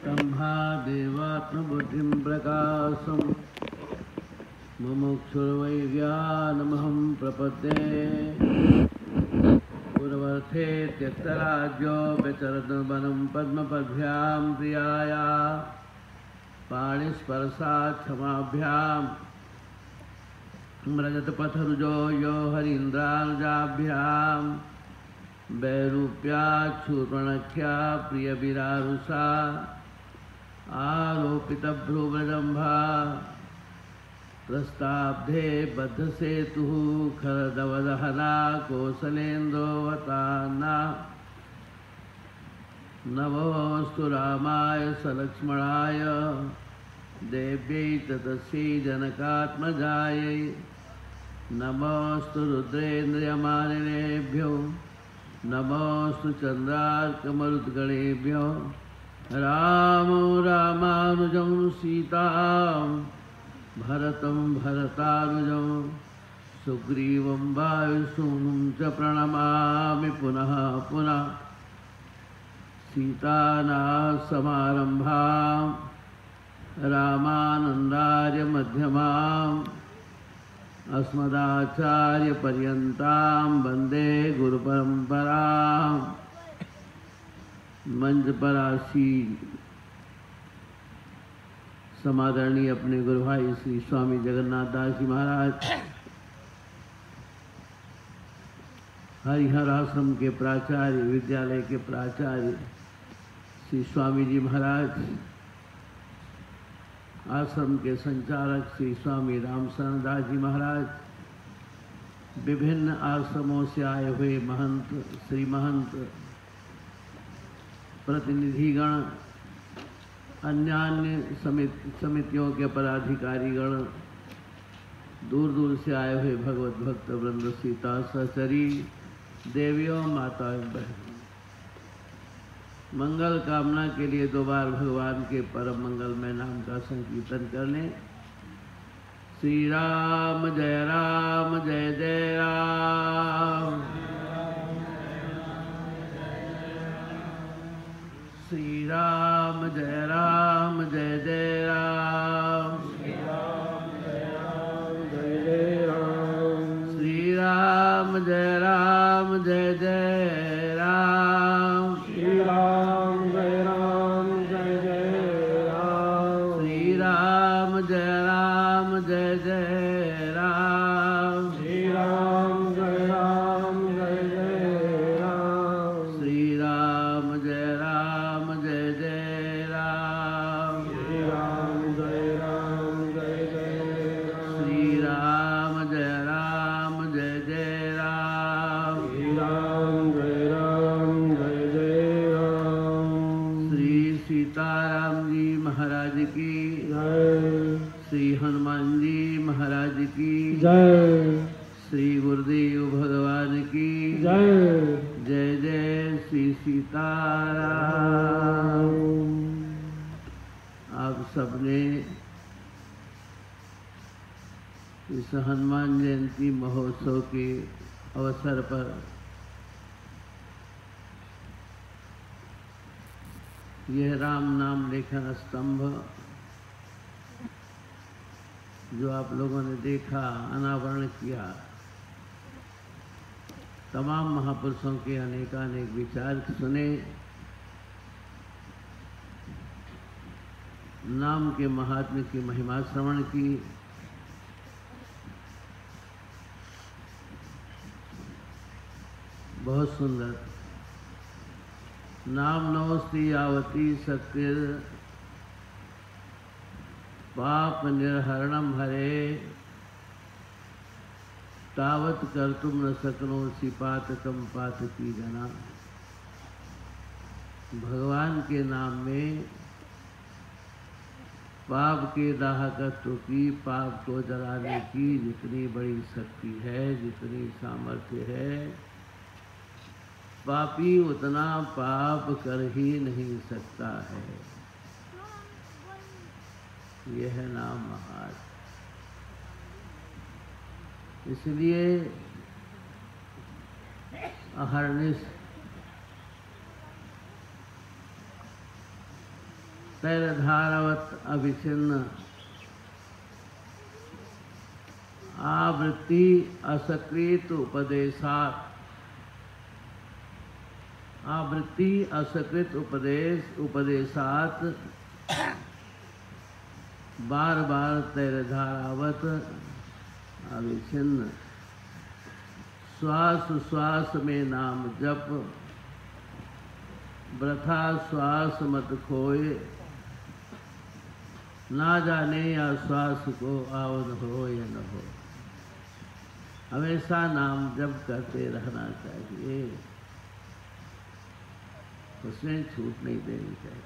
ब्रह्मादेवात्मबुद्धिं प्रकाशं मुमुक्षुर्वै ज्ञानमहं प्रपद्ये पूर्वर्थे त्यक्तराज्यो व्यचरद्वनं पद्मपद्भ्यां प्रियाया पाणिस्पर्शात् क्षमाभ्यां व्रजतपथरुजो यो हरीन्द्रानुजाभ्यां वैरूप्याच्छूर्पणख्या प्रियविरारुषा आरोपितभ्रुव्रजम्भा प्रस्ताब्धे बद्धसेतुः खरदवदहना कोसलेन्द्रोऽवतान्ना नमोऽस्तु रामाय सलक्ष्मणाय देव्यै ततस्यै जनकात्मजायै नमोऽस्तु रुद्रेन्द्रियमानिनेभ्यो नमोऽस्तु चन्द्रार्कमरुद्गणेभ्यो रामो रामानुजं सीतां भरतं भरतानुजं सुग्रीवं वायुसूनुं च प्रणमामि पुनः पुनः सीतानाथसमारम्भां रामानन्दार्यमध्यमाम् अस्मदाचार्यपर्यन्तां वन्दे गुरुपरम्परां। मंच पर आसीन समादरणीय अपने गुरु भाई श्री स्वामी जगन्नाथ दास जी महाराज, हरिहर आश्रम के प्राचार्य, विद्यालय के प्राचार्य श्री स्वामी जी महाराज, आश्रम के संचालक श्री स्वामी रामशरण दास जी महाराज, विभिन्न आश्रमों से आए हुए महंत, श्री महंत, प्रतिनिधिगण, अन्य समितियों के पदाधिकारीगण, दूर दूर से आए हुए भगवत भक्त वृंद, सीता सहचरी, देवियों, माताओं, बहनों, मंगल कामना के लिए दो बार भगवान के परम मंगलमय नाम का संकीर्तन करने। श्री राम जय जय राम, श्री राम जय जय राम, श्री राम जय जय राम, श्री राम जय जय राम, श्री राम जय जय राम, श्री राम जय जय राम, श्री राम जय जय राम, श्री राम जय जय राम, श्री राम जय जय राम, श्री राम जय जय राम, श्री राम जय जय राम। श्री सीताराम जी महाराज की जय, श्री हनुमान जी महाराज की जय, श्री गुरुदेव भगवान की जय। जय जय श्री सीताराम। आप सबने इस हनुमान जयंती महोत्सव के अवसर पर यह राम नाम लेखन स्तंभ जो आप लोगों ने देखा, अनावरण किया, तमाम महापुरुषों के अनेकानेक विचार सुने, नाम के महात्म्य की महिमा श्रवण की, बहुत सुंदर। नाम नमस्ति यावती शक्ति पाप निर्हरणम हरे तावत कर्तुम न शक्नोषि पातकम पातकी जना। भगवान के नाम में पाप के दाहकत्व की, पाप को जलाने की जितनी बड़ी शक्ति है, जितनी सामर्थ्य है, पापी उतना पाप कर ही नहीं सकता है। यह नाम महान। इसलिए अहर्निश तैलधारावत अभिचिन्न आवृत्ति असकृत उपदेशात, आवृत्ति असकृत उपदेशात बार बार तैलधारावत अभिचिन्न श्वास श्वास में नाम जप, वृथा श्वास मत खोए, ना जाने या श्वास को आवद हो या न हो। हमेशा नाम जप करते रहना चाहिए, उसमें छूट नहीं देनी चाहिए।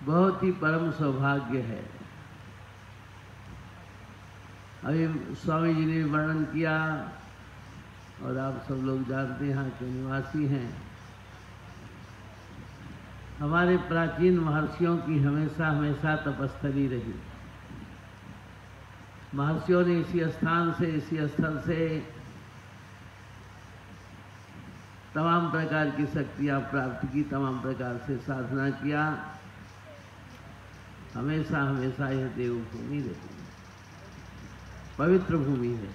बहुत ही परम सौभाग्य है। अभी स्वामी जी ने वर्णन किया और आप सब लोग जानते हैं, यहाँ के निवासी हैं। हमारे प्राचीन महर्षियों की हमेशा हमेशा तपस्थली रही। महर्षियों ने इसी स्थान से, इसी स्थल से तमाम प्रकार की शक्तियाँ प्राप्त की, तमाम प्रकार से साधना किया। हमेशा हमेशा यह देवभूमि रही, पवित्र भूमि है।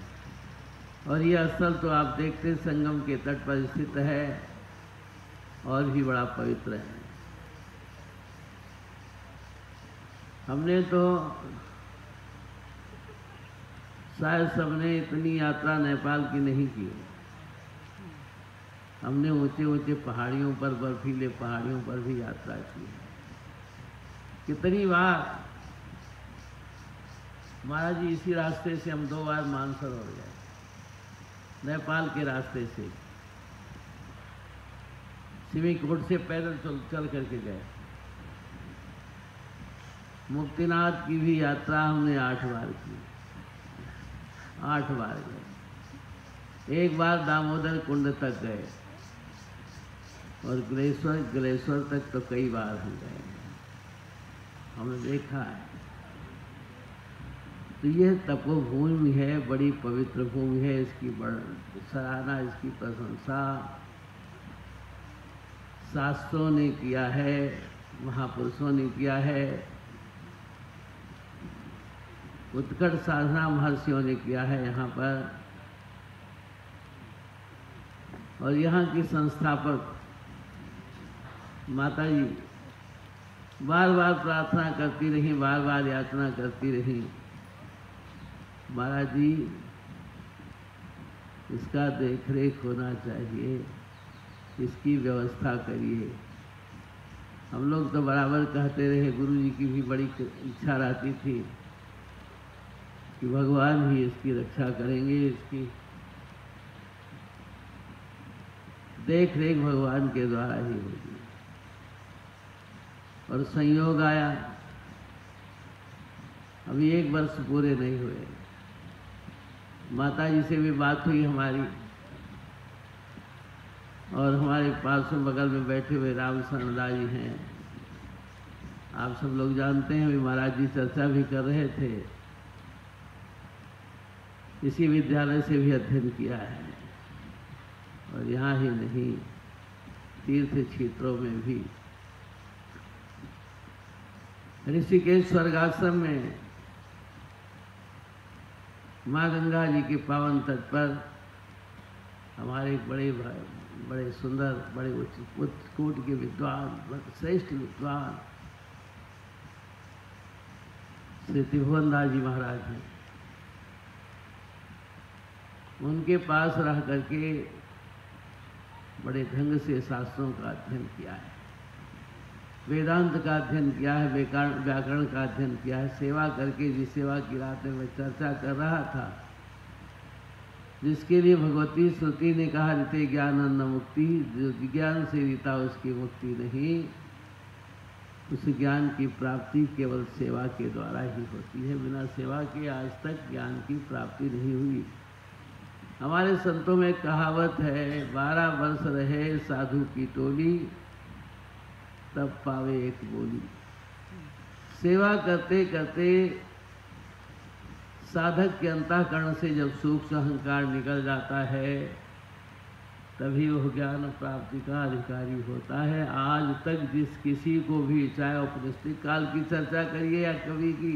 और यह स्थल तो आप देखते संगम के तट पर स्थित है और भी बड़ा पवित्र है। हमने तो शायद सबने इतनी यात्रा नेपाल की नहीं की। हमने ऊंचे ऊंचे पहाड़ियों पर, बर्फीले पहाड़ियों पर भी यात्रा की। कितनी बार महाराज जी इसी रास्ते से हम 2 बार मानसरोवर गए, नेपाल के रास्ते से। सिमिकोट से पैदल चल करके गए। मुक्तिनाथ की भी यात्रा हमने 8 बार की, 8 बार गए। एक बार दामोदर कुंड तक गए और ग्लेश्वर तक तो कई बार हम गए, हमने देखा है। तो यह तपोभूमि है, बड़ी पवित्र भूमि है। इसकी सराहना, इसकी प्रशंसा शास्त्रों ने किया है, महापुरुषों ने किया है, उत्कट साधना महर्षियों ने किया है यहाँ पर। और यहाँ की संस्थापक माता जी बार बार प्रार्थना करती रही, बार बार याचना करती रही, महाराज जी इसका देखरेख होना चाहिए, इसकी व्यवस्था करिए। हम लोग तो बराबर कहते रहे, गुरु जी की भी बड़ी इच्छा रहती थी कि भगवान ही इसकी रक्षा करेंगे, इसकी देख रेख भगवान के द्वारा ही होगी। और संयोग आया, अभी 1 वर्ष पूरे नहीं हुए, माता जी से भी बात हुई हमारी, और हमारे पास में बगल में बैठे हुए राम शरणदास जी हैं, आप सब लोग जानते हैं। अभी महाराज जी चर्चा भी कर रहे थे, इसी विद्यालय से भी अध्ययन किया है, और यहाँ ही नहीं तीर्थ क्षेत्रों में भी। ऋषिकेश स्वर्गाश्रम में माँ गंगा जी के पावन तट पर हमारे बड़े सुंदर, बड़े उच्च कोटि के विद्वान, श्रेष्ठ विद्वान श्री त्रिभुवन दास जी महाराज हैं। उनके पास रह करके बड़े ढंग से शास्त्रों का अध्ययन किया है, वेदांत का अध्ययन किया है, व्याकरण का अध्ययन किया है। सेवा करके, जिस सेवा की रात में मैं चर्चा कर रहा था, जिसके लिए भगवती श्रुति ने कहा रीते ज्ञान अन्न मुक्ति, जो विज्ञान से रीता उसकी मुक्ति नहीं, उस ज्ञान की प्राप्ति केवल सेवा के द्वारा ही होती है। बिना सेवा के आज तक ज्ञान की प्राप्ति नहीं हुई। हमारे संतों में कहावत है, 12 वर्ष रहे साधु की टोली, तब पावे एक बोली। सेवा करते करते साधक के अंतःकरण से जब सूक्ष्म अहंकार निकल जाता है, तभी वह ज्ञान प्राप्ति का अधिकारी होता है। आज तक जिस किसी को भी, चाहे औपनिषदिक काल की चर्चा करिए या कवि की,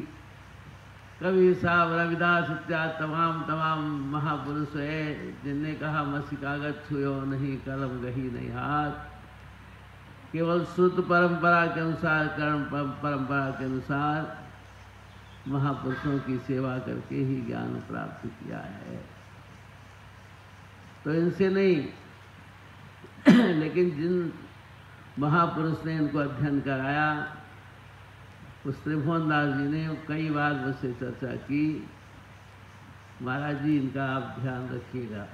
कवि साहब, रविदास इत्यादि तमाम महापुरुष है जिनने कहा मसी कागज छुयो नहीं, कलम गही नहीं हाथ। केवल शुद्ध परंपरा के अनुसार, कर्म परंपरा के अनुसार महापुरुषों की सेवा करके ही ज्ञान प्राप्त किया है। तो इनसे नहीं लेकिन जिन महापुरुष ने इनको अध्ययन कराया, उस त्रिभुवन दास जी ने कई बार मुझसे चर्चा की, महाराज जी इनका आप ध्यान रखिएगा,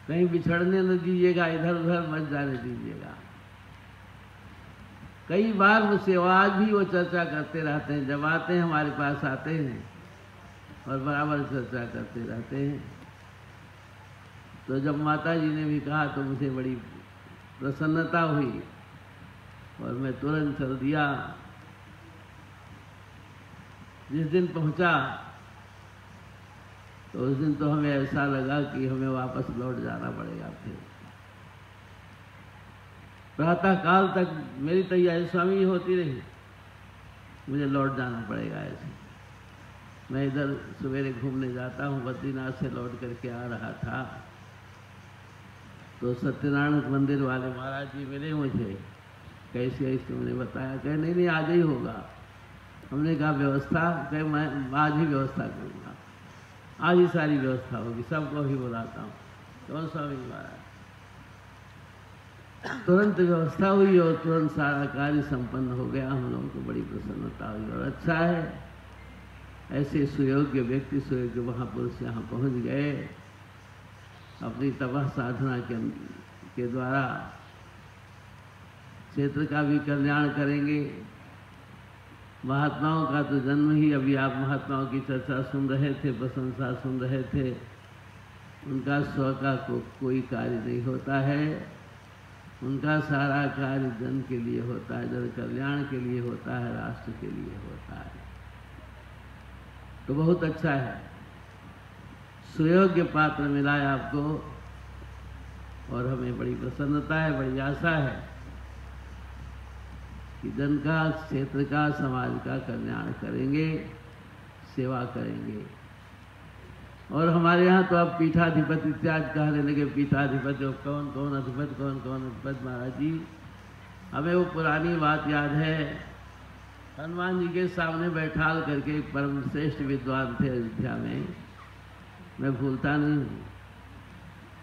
कहीं बिछड़ने न दीजिएगा, इधर उधर मत जाने दीजिएगा। कई बार मुझसे आज भी वो चर्चा करते रहते हैं, जब आते हैं हमारे पास आते हैं और बराबर चर्चा करते रहते हैं। तो जब माता जी ने भी कहा तो मुझे बड़ी प्रसन्नता हुई और मैं तुरंत चल दिया। जिस दिन पहुंचा तो उस दिन तो हमें ऐसा लगा कि हमें वापस लौट जाना पड़ेगा। फिर प्रातः काल तक मेरी तैयारी स्वामी होती रही, मुझे लौट जाना पड़ेगा ऐसे। मैं इधर सवेरे घूमने जाता हूँ, बद्रीनाथ से लौट करके आ रहा था तो सत्यनारायण मंदिर वाले महाराज जी मिले मुझे, कैसे ऐसे उन्हें बताया, कहे नहीं आज ही होगा। हमने कहा व्यवस्था, कहे मैं आज ही व्यवस्था करूँगा, आज ही सारी व्यवस्था होगी, सबको भी बुलाता हूँ। तो स्वामी महाराज तुरंत व्यवस्था हुई और तुरंत सारा कार्य संपन्न हो गया। हम लोगों को बड़ी प्रसन्नता हुई और अच्छा है ऐसे सुयोग्य व्यक्ति, सुयोग्य महापुरुष यहाँ पहुँच गए, अपनी तपः साधना के द्वारा क्षेत्र का भी कल्याण करेंगे। महात्माओं का तो जन्म ही, अभी आप महात्माओं की चर्चा सुन रहे थे, प्रशंसा सुन रहे थे, उनका स्व का कोई कार्य नहीं होता है, उनका सारा कार्य जन के लिए होता है, जन कल्याण के लिए होता है, राष्ट्र के लिए होता है। तो बहुत अच्छा है, सुयोग्य पात्र मिला है आपको और हमें बड़ी प्रसन्नता है, बड़ी आशा है कि जन का, क्षेत्र का, समाज का कल्याण करेंगे, सेवा करेंगे। और हमारे यहाँ तो अब पीठाधिपति इत्यादि कहने लगे, पीठाधिपति कौन कौन अधिपति, कौन कौन अधिपति। महाराज जी हमें वो पुरानी बात याद है, हनुमान जी के सामने बैठाल करके एक परम श्रेष्ठ विद्वान थे अयोध्या में, मैं भूलता नहीं हूँ,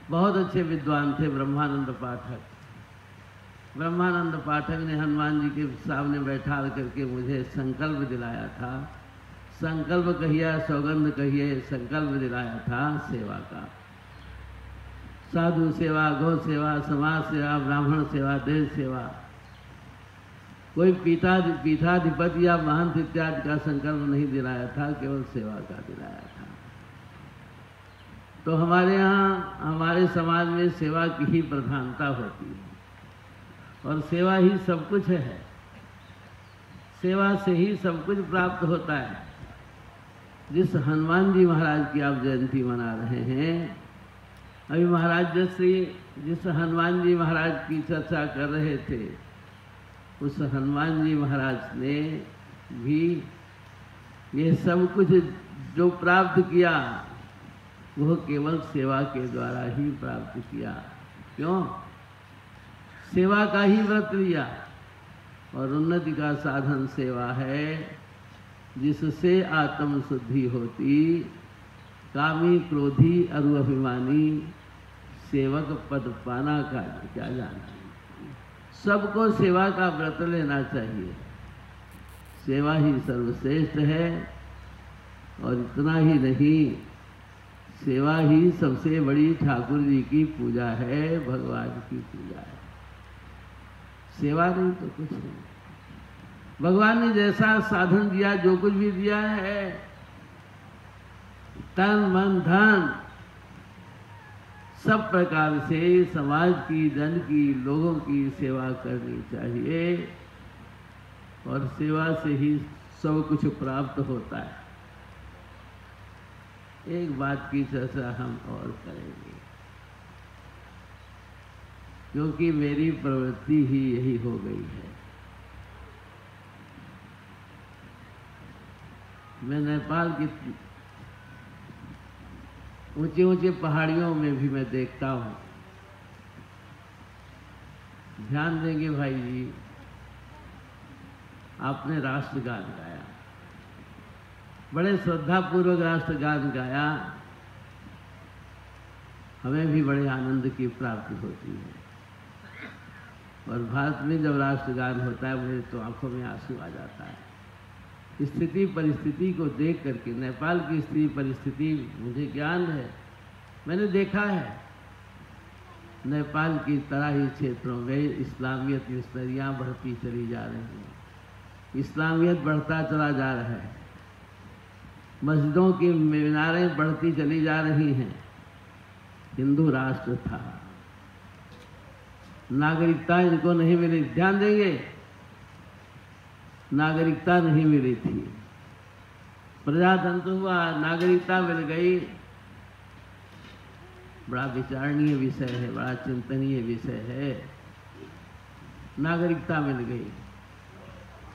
बहुत अच्छे विद्वान थे, ब्रह्मानंद पाठक। ब्रह्मानंद पाठक ने हनुमान जी के सामने बैठाल करके मुझे संकल्प दिलाया था, संकल्प कहिए, सौगंध कहिए, संकल्प दिलाया था सेवा का। साधु सेवा, गौ सेवा, समाज सेवा, ब्राह्मण सेवा, देश सेवा। कोई पीठाधिपति या महंत इत्यादि का संकल्प नहीं दिलाया था, केवल सेवा का दिलाया था। तो हमारे यहाँ, हमारे समाज में सेवा की ही प्रधानता होती है और सेवा ही सब कुछ है, सेवा से ही सब कुछ प्राप्त होता है। जिस हनुमान जी महाराज की आप जयंती मना रहे हैं, अभी महाराज जैसे जिस हनुमान जी महाराज की चर्चा कर रहे थे, उस हनुमान जी महाराज ने भी ये सब कुछ जो प्राप्त किया वह केवल सेवा के द्वारा ही प्राप्त किया। क्यों? सेवा का ही व्रत लिया और उन्नति का साधन सेवा है, जिससे आत्म शुद्धि होती। कामी क्रोधी अरु अभिमानी सेवक पद पाना का क्या जाना। सबको सेवा का व्रत लेना चाहिए, सेवा ही सर्वश्रेष्ठ है। और इतना ही नहीं, सेवा ही सबसे बड़ी ठाकुर जी की पूजा है, भगवान की पूजा है। सेवा नहीं तो कुछ नहीं। भगवान ने जैसा साधन दिया, जो कुछ भी दिया है, तन मन धन सब प्रकार से समाज की, जन की, लोगों की सेवा करनी चाहिए और सेवा से ही सब कुछ प्राप्त होता है। एक बात की चर्चा हम और करेंगे, क्योंकि मेरी प्रवृत्ति ही यही हो गई है। मैं नेपाल की ऊंचे ऊंचे पहाड़ियों में भी मैं देखता हूं, ध्यान देंगे भाई जी, आपने राष्ट्रगान गाया, बड़े श्रद्धापूर्वक राष्ट्रगान गाया, हमें भी बड़े आनंद की प्राप्ति होती है। और भारत में जब राष्ट्रगान होता है मुझे तो आंखों में आंसू आ जाता है। स्थिति परिस्थिति को देख करके, नेपाल की स्थिति परिस्थिति मुझे ज्ञान है, मैंने देखा है। नेपाल की तराई क्षेत्रों में इस्लामियत मिशनरियाँ बढ़ती चली जा रही हैं, इस्लामियत बढ़ता चला जा रहा है, मस्जिदों की मीनारें बढ़ती चली जा रही हैं। हिंदू राष्ट्र था, नागरिकता इनको नहीं मिली, ध्यान देंगे, नागरिकता नहीं मिली थी, प्रजातंत्र हुआ, नागरिकता मिल गई। बड़ा विचारणीय विषय है, बड़ा चिंतनीय विषय है। नागरिकता मिल गई,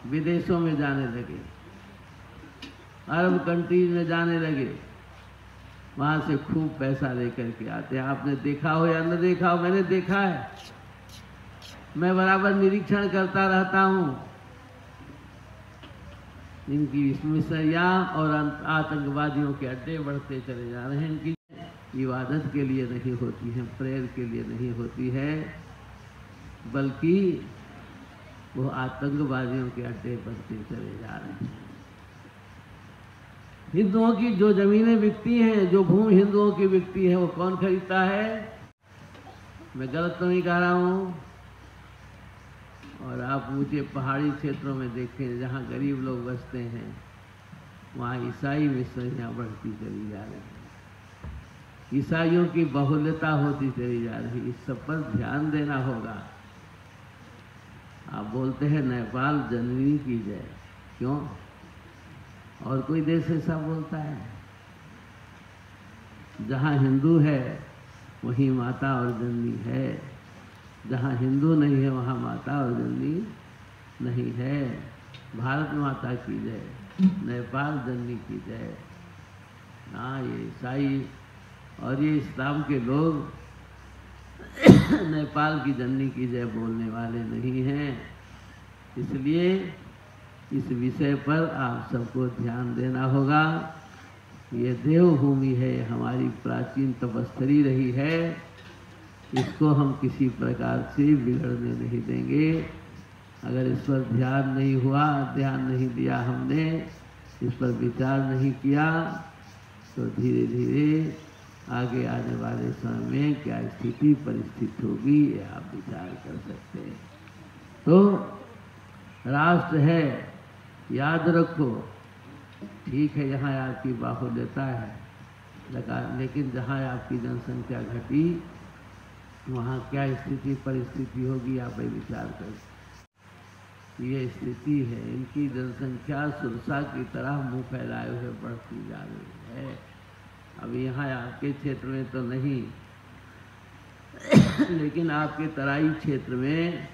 विदेशों में जाने लगे, अरब कंट्रीज में जाने लगे, वहां से खूब पैसा लेकर के आते हैं। आपने देखा हो या न देखा हो, मैंने देखा है, मैं बराबर निरीक्षण करता रहता हूं। इनकी मिशनरियां और आतंकवादियों के अड्डे बढ़ते चले जा रहे हैं। इनकी इबादत के लिए नहीं होती है, प्रेयर के लिए नहीं होती है, बल्कि वो आतंकवादियों के अड्डे बनते चले जा रहे हैं। हिंदुओं की जो जमीनें बिकती हैं, जो भूमि हिंदुओं की बिकती है, वो कौन खरीदता है? मैं गलत तो नहीं कह रहा हूँ। और आप ऊंचे पहाड़ी क्षेत्रों में देखें, जहाँ गरीब लोग बसते हैं, वहाँ ईसाई मिशनरियाँ बढ़ती चली जा रही हैं, ईसाइयों की बहुल्यता होती चली जा रही है। इस सब पर ध्यान देना होगा। आप बोलते हैं नेपाल जननी की जय, क्यों? और कोई देश ऐसा बोलता है? जहाँ हिंदू है वहीं माता और जननी है, जहाँ हिंदू नहीं है वहाँ माता और जननी नहीं है। भारत माता की जय, नेपाल जननी की जय। हाँ, ये ईसाई और ये इस्लाम के लोग नेपाल की जननी की जय बोलने वाले नहीं हैं। इसलिए इस विषय पर आप सबको ध्यान देना होगा। ये देवभूमि है, हमारी प्राचीन तपस्थली रही है, इसको हम किसी प्रकार से बिगड़ने नहीं देंगे। अगर इस पर ध्यान नहीं हुआ, ध्यान नहीं दिया हमने, इस पर विचार नहीं किया, तो धीरे धीरे आगे आने वाले समय में क्या स्थिति परिस्थिति होगी ये आप विचार कर सकते हैं। तो राष्ट्र है, याद रखो, ठीक है यहाँ आपकी बाहुल्यता है, लेकिन जहाँ आपकी जनसंख्या घटी वहाँ क्या स्थिति परिस्थिति होगी आप विचार कर। ये स्थिति है, इनकी जनसंख्या सुरसा की तरह मुंह फैलाए हुए बढ़ती जा रही है। अब यहाँ आपके क्षेत्र में तो नहीं, लेकिन आपके तराई क्षेत्र में,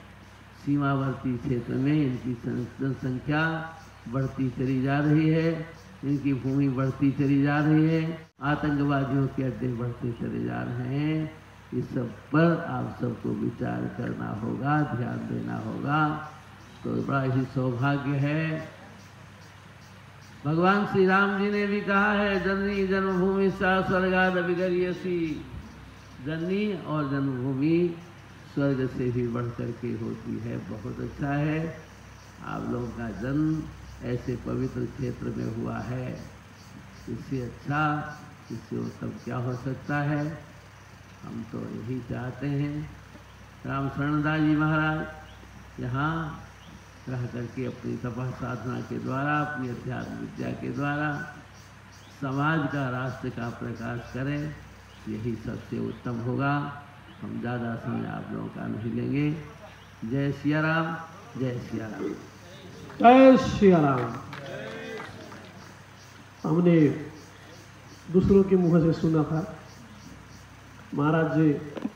सीमावर्ती क्षेत्र में इनकी जनसंख्या बढ़ती चली जा रही है, इनकी भूमि बढ़ती चली जा रही है, आतंकवादियों के अड्डे बढ़ते चले जा रहे हैं। इस सब पर आप सबको विचार करना होगा, ध्यान देना होगा। तो बड़ा ही सौभाग्य है। भगवान श्री राम जी ने भी कहा है, जननी जन्मभूमि सा स्वर्गाद विगर्यसी। जननी और जन्मभूमि स्वर्ग से भी बढ़ करके होती है। बहुत अच्छा है, आप लोगों का जन्म ऐसे पवित्र क्षेत्र में हुआ है। इससे अच्छा, इससे उत्तम क्या हो सकता है? हम तो यही चाहते हैं। राम शरणदास जी महाराज यहाँ रह करके अपनी तपः साधना के द्वारा, अपनी अध्यात्म विद्या के द्वारा समाज का, राष्ट्र का प्रकाश करें, यही सबसे उत्तम होगा। हम ज़्यादा समय आप लोगों का नहीं लेंगे। जय सिया राम, जय सिया राम, जय सिया राम। हमने दूसरों के मुँह से सुना था। महाराज जी